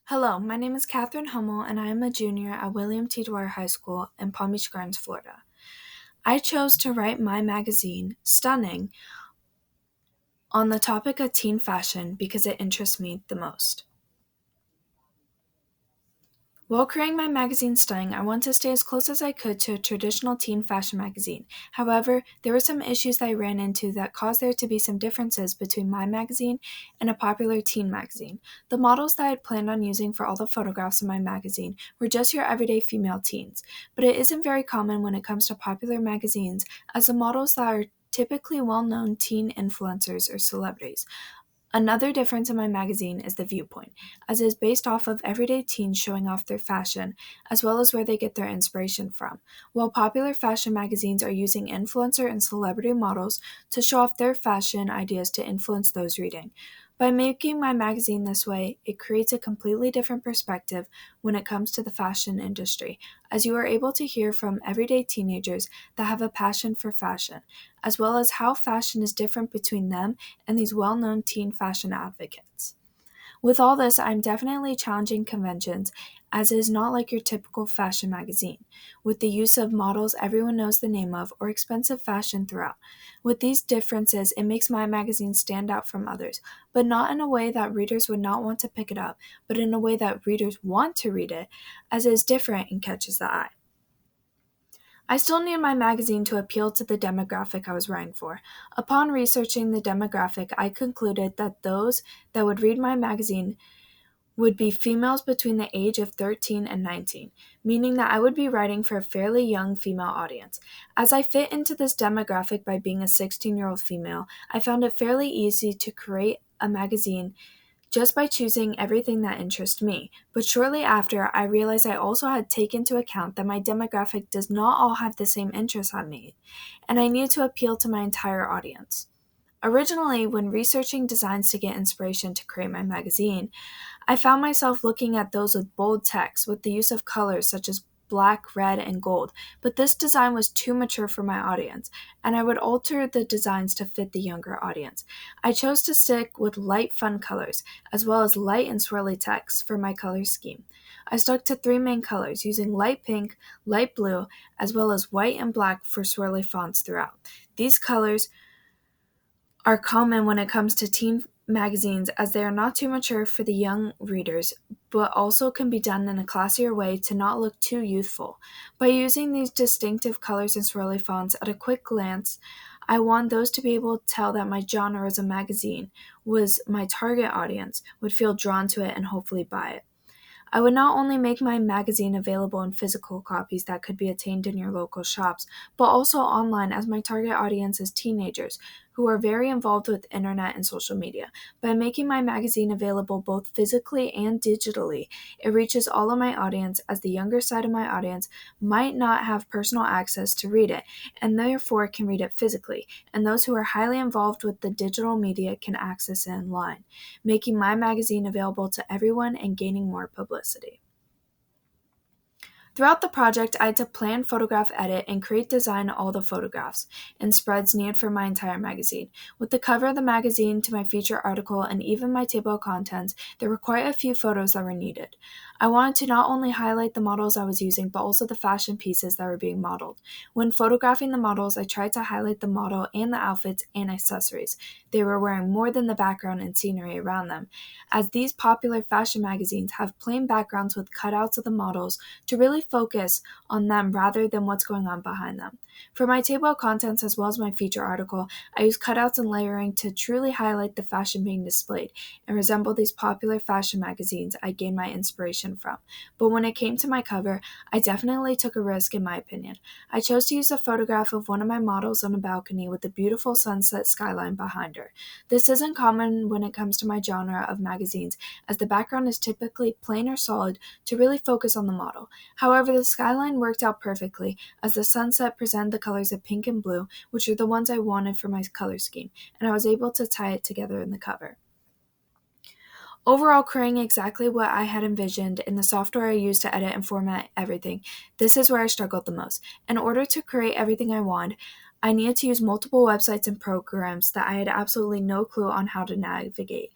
Hello, my name is Catherine Hummel, and I am a junior at William T. Dwyer High School in Palm Beach Gardens, Florida. I chose to write my magazine, Stunning, on the topic of teen fashion because it interests me the most. While creating my magazine Stunning, I wanted to stay as close as I could to a traditional teen fashion magazine. However, there were some issues that I ran into that caused there to be some differences between my magazine and a popular teen magazine. The models that I had planned on using for all the photographs in my magazine were just your everyday female teens, but it isn't very common when it comes to popular magazines, as the models that are typically well-known teen influencers or celebrities. Another difference in my magazine is the viewpoint, as it is based off of everyday teens showing off their fashion, as well as where they get their inspiration from, while popular fashion magazines are using influencer and celebrity models to show off their fashion ideas to influence those reading. By making my magazine this way, it creates a completely different perspective when it comes to the fashion industry, as you are able to hear from everyday teenagers that have a passion for fashion, as well as how fashion is different between them and these well known teen fashion advocates. With all this, I'm definitely challenging conventions, as it is not like your typical fashion magazine, with the use of models everyone knows the name of or expensive fashion throughout. With these differences, it makes my magazine stand out from others, but not in a way that readers would not want to pick it up, but in a way that readers want to read it, as it is different and catches the eye. I still needed my magazine to appeal to the demographic I was writing for. Upon researching the demographic, I concluded that those that would read my magazine would be females between the age of 13 and 19, meaning that I would be writing for a fairly young female audience. As I fit into this demographic by being a 16-year-old female, I found it fairly easy to create a magazine just by choosing everything that interests me. But shortly after, I realized I also had to take into account that my demographic does not all have the same interests I me, and I needed to appeal to my entire audience. Originally, when researching designs to get inspiration to create my magazine, I found myself looking at those with bold text with the use of colors such as black, red, and gold, but this design was too mature for my audience, and I would alter the designs to fit the younger audience. I chose to stick with light, fun colors, as well as light and swirly text for my color scheme. I stuck to three main colors, using light pink, light blue, as well as white and black for swirly fonts throughout. These colors are common when it comes to teen magazines, as they are not too mature for the young readers, but also can be done in a classier way to not look too youthful. By using these distinctive colors and swirly fonts at a quick glance, I want those to be able to tell that my genre as a magazine was my target audience, would feel drawn to it and hopefully buy it. I would not only make my magazine available in physical copies that could be attained in your local shops, but also online, as my target audience is teenagers who are very involved with internet and social media. By making my magazine available both physically and digitally, it reaches all of my audience, as the younger side of my audience might not have personal access to read it and therefore can read it physically, and those who are highly involved with the digital media can access it online, making my magazine available to everyone and gaining more publicity. Throughout the project, I had to plan, photograph, edit, and create design all the photographs and spreads needed for my entire magazine. With the cover of the magazine to my feature article and even my table of contents, there were quite a few photos that were needed. I wanted to not only highlight the models I was using, but also the fashion pieces that were being modeled. When photographing the models, I tried to highlight the model and the outfits and accessories they were wearing more than the background and scenery around them, as these popular fashion magazines have plain backgrounds with cutouts of the models to really focus on them rather than what's going on behind them. For my table of contents as well as my feature article, I use cutouts and layering to truly highlight the fashion being displayed and resemble these popular fashion magazines I gained my inspiration from. But when it came to my cover, I definitely took a risk in my opinion. I chose to use a photograph of one of my models on a balcony with a beautiful sunset skyline behind her. This isn't common when it comes to my genre of magazines, as the background is typically plain or solid to really focus on the model. However, the skyline worked out perfectly, as the sunset presented the colors of pink and blue, which are the ones I wanted for my color scheme, and I was able to tie it together in the cover. Overall, creating exactly what I had envisioned in the software I used to edit and format everything, this is where I struggled the most. In order to create everything I wanted, I needed to use multiple websites and programs that I had absolutely no clue on how to navigate.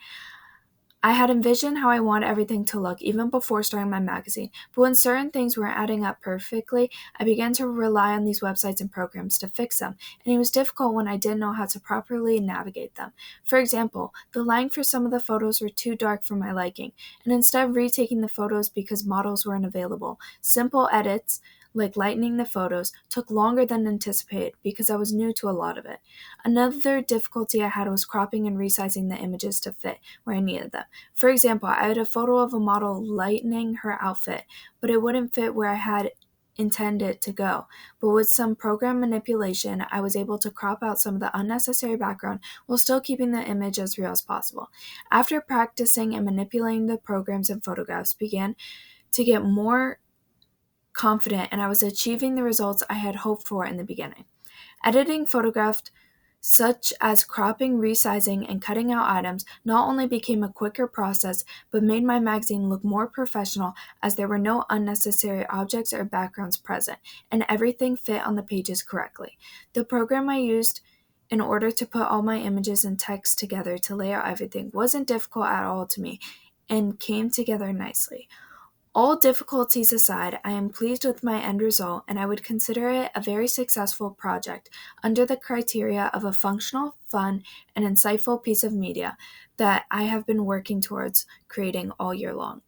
I had envisioned how I want everything to look even before starting my magazine, but when certain things weren't adding up perfectly, I began to rely on these websites and programs to fix them, and it was difficult when I didn't know how to properly navigate them. For example, the lighting for some of the photos were too dark for my liking, and instead of retaking the photos because models weren't available, simple edits like lightening the photos took longer than anticipated because I was new to a lot of it. Another difficulty I had was cropping and resizing the images to fit where I needed them. For example, I had a photo of a model lightening her outfit, but it wouldn't fit where I had intended it to go. But with some program manipulation, I was able to crop out some of the unnecessary background while still keeping the image as real as possible. After practicing and manipulating the programs and photographs began to get more confident and I was achieving the results I had hoped for in the beginning. Editing photographed such as cropping, resizing, and cutting out items not only became a quicker process, but made my magazine look more professional as there were no unnecessary objects or backgrounds present, and everything fit on the pages correctly. The program I used in order to put all my images and text together to lay out everything wasn't difficult at all to me and came together nicely. All difficulties aside, I am pleased with my end result and I would consider it a very successful project under the criteria of a functional, fun, and insightful piece of media that I have been working towards creating all year long.